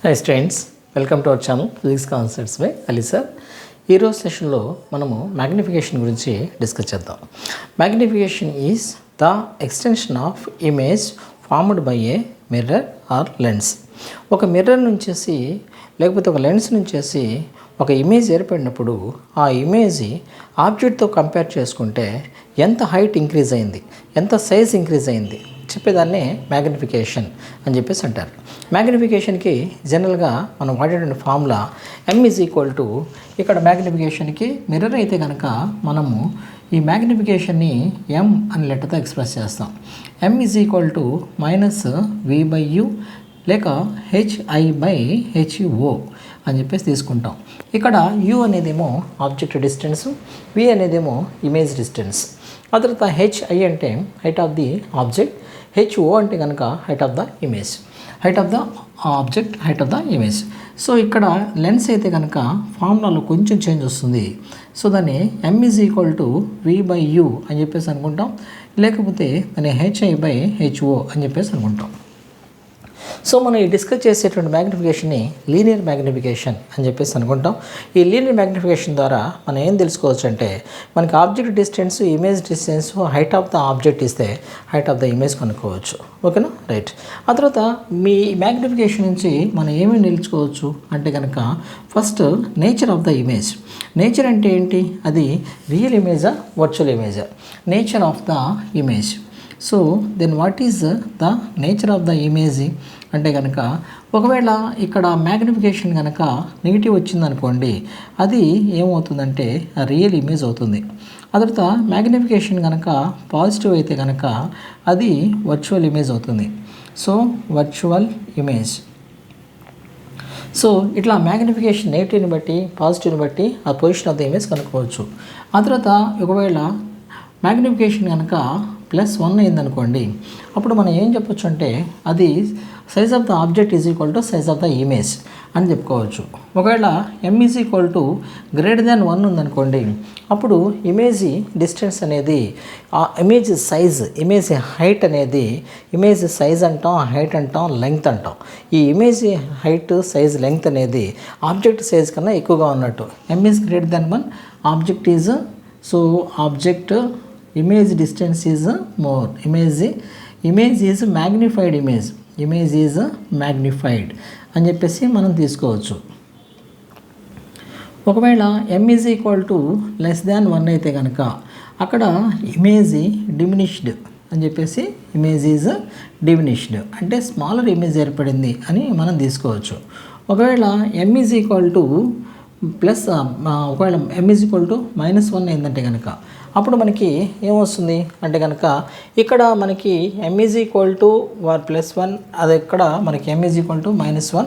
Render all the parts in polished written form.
High students, welcome to our channel physics concepts by Ali sir. ఈరోజు సెషన్లో మనము magnification గురించి డిస్కస్ చేద్దాం. Magnification is the extension of image formed by a mirror or lens. ఒక mirror నుంచేసి లేకపోతే ఒక లెన్స్ నుంచేసి ఒక ఇమేజ్ ఏర్పడినప్పుడు ఆ ఇమేజ్ ఆబ్జెక్ట్తో కంపేర్ చేసుకుంటే ఎంత హైట్ ఇంక్రీజ్ అయింది, ఎంత సైజ్ ఇంక్రీజ్ అయింది చెప్పేదాన్నే మ్యాగ్నిఫికేషన్ అని చెప్పేసి అంటారు. మ్యాగ్నిఫికేషన్కి జనరల్గా మనం వాడేటువంటి ఫార్ములా m ఇక్కడ మ్యాగ్నిఫికేషన్కి మిర్రర్ అయితే కనుక మనము ఈ మ్యాగ్నిఫికేషన్ని m అని లెటర్తో ఎక్స్ప్రెస్ చేస్తాం. m -v/u లేక hi/ho అని చెప్పేసి తీసుకుంటాం. ఇక్కడ u అనేదేమో ఆబ్జెక్ట్ డిస్టెన్స్, v అనేదేమో ఇమేజ్ డిస్టెన్స్. ఆ తర్వాత hi అంటే height of the object, ho అంటే కనుక height of the image, height of the object, height of the image. So ఇక్కడ లెన్స్ అయితే కనుక ఫార్ములాలో కొంచెం చేంజ్ వస్తుంది. సో దాన్ని m v/u అని చెప్పేసి అనుకుంటాం, లేకపోతే దాన్ని hi/ho అని చెప్పేసి అనుకుంటాం. సో మనం ఈ డిస్కస్ చేసేటువంటి మ్యాగ్నిఫికేషన్ని లీనియర్ మ్యాగ్నిఫికేషన్ అని చెప్పేసి అనుకుంటాం. ఈ లీనియర్ మ్యాగ్నిఫికేషన్ ద్వారా మనం ఏం తెలుసుకోవచ్చు అంటే మనకి object distance, image distance, height of the object ఇస్తే హైట్ ఆఫ్ ద ఇమేజ్ కనుక్కోవచ్చు. ఓకేనా, రైట్. ఆ తర్వాత మీ మ్యాగ్నిఫికేషన్ నుంచి మనం ఏమేమి నిలుచుకోవచ్చు అంటే కనుక first nature of the image. Nature అంటే ఏంటి? అది రియల్ ఇమేజా, వర్చువల్ ఇమేజా? Nature of the image. So then what is the nature of the image అంటే కనుక ఒకవేళ ఇక్కడ మ్యాగ్నిఫికేషన్ కనుక నెగిటివ్ వచ్చిందనుకోండి, అది ఏమవుతుందంటే రియల్ ఇమేజ్ అవుతుంది. ఆ తర్వాత మ్యాగ్నిఫికేషన్ కనుక పాజిటివ్ అయితే కనుక అది వర్చువల్ ఇమేజ్ అవుతుంది. So virtual image. సో ఇట్లా మ్యాగ్నిఫికేషన్ నెగిటివ్ని బట్టి, పాజిటివ్ని బట్టి ఆ పొజిషన్ ఆఫ్ ద ఇమేజ్ కనుక్కోవచ్చు. ఆ తర్వాత ఒకవేళ మ్యాగ్నిఫికేషన్ కనుక +1 అయిందనుకోండి, అప్పుడు మనం ఏం చెప్పొచ్చు అంటే అది size of the object is equal to size of the image అని చెప్పుకోవచ్చు. ఒకవేళ m >1 ఉందనుకోండి, అప్పుడు ఇమేజ్ డిస్టెన్స్ అనేది ఆ ఇమేజ్ సైజ్, ఇమేజ్ హైట్ అనేది ఇమేజ్ సైజ్ అంటాం, హైట్ అంటాం, లెంగ్త్ అంటాం. ఈ ఇమేజ్ హైట్, సైజ్, లెంగ్త్ అనేది ఆబ్జెక్ట్ సైజ్ కన్నా ఎక్కువగా ఉన్నట్టు. m >1 object is, so object image distance is more, image is magnified image is magnified అని చెప్పేసి మనం తీసుకోవచ్చు. ఒకవేళ m <1 అయితే కనుక అక్కడ ఇమేజ్ డిమినిష్డ్ అని చెప్పేసి ఇమేజ్ ఈజ్ డిమినిష్డ్ అంటే స్మాలర్ ఇమేజ్ ఏర్పడింది అని మనం తీసుకోవచ్చు. ఒకవేళ m ఒకవేళ m -1 అయిందంటే కనుక అప్పుడు మనకి ఏమొస్తుంది అంటే కనుక ఇక్కడ మనకి m +1, అది ఇక్కడ మనకి m -1.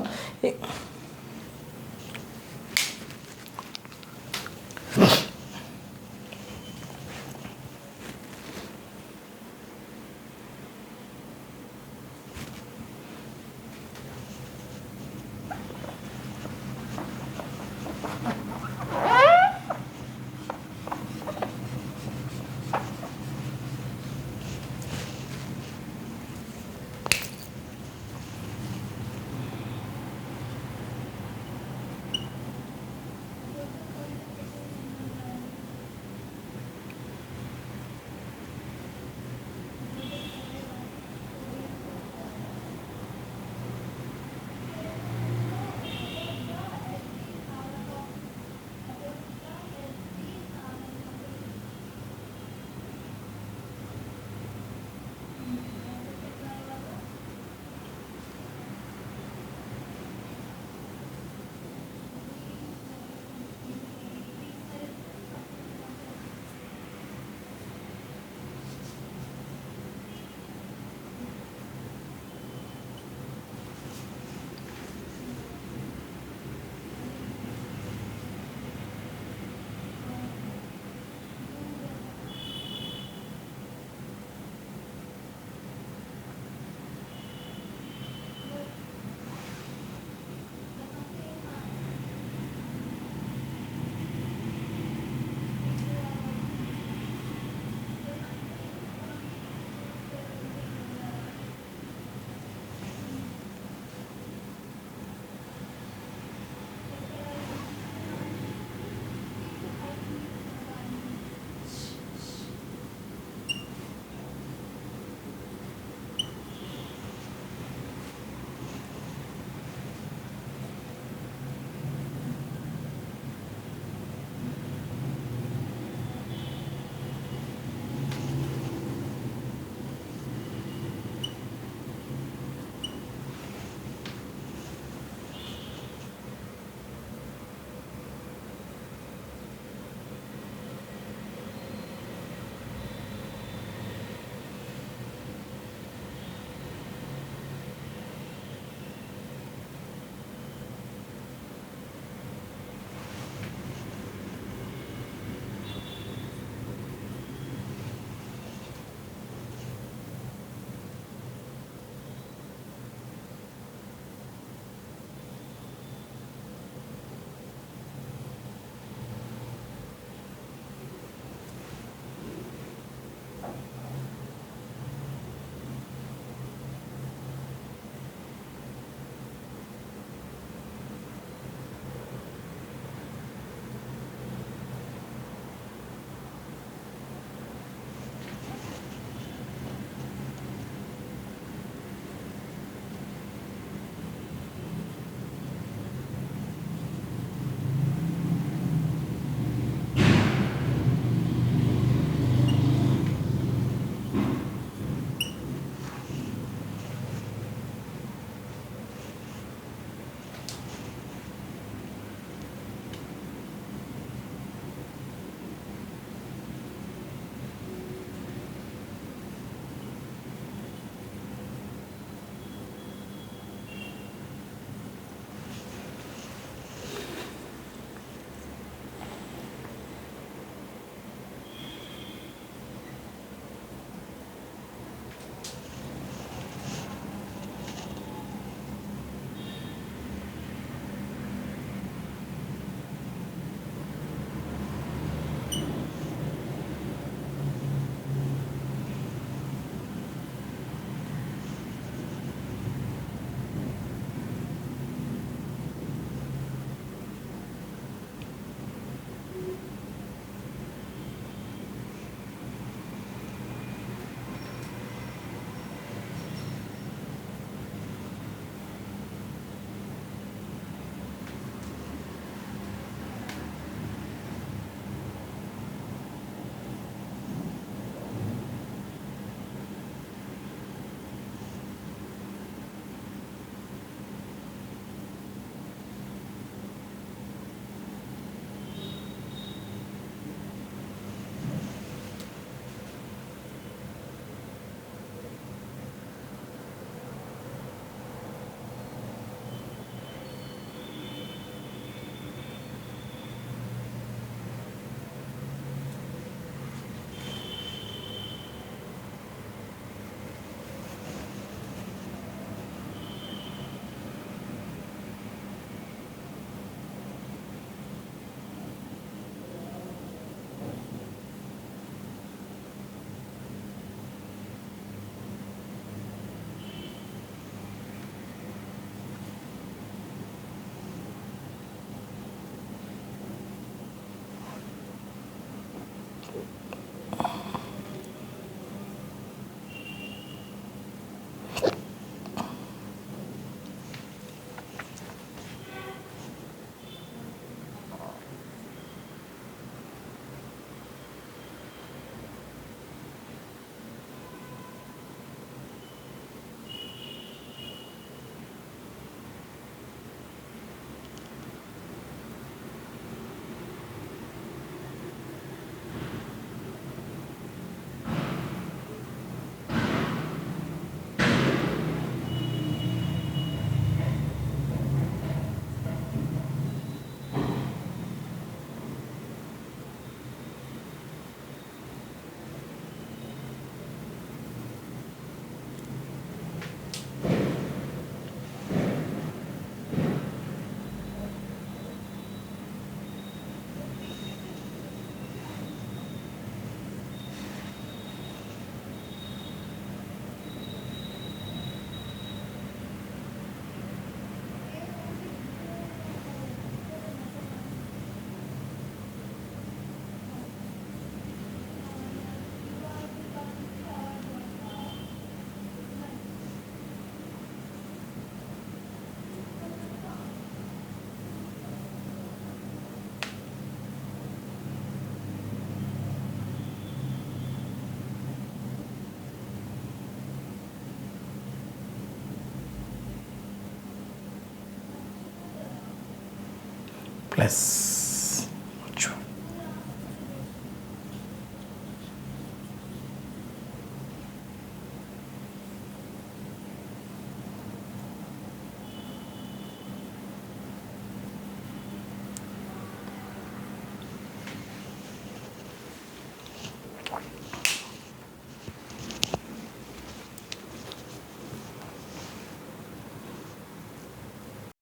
ప్లస్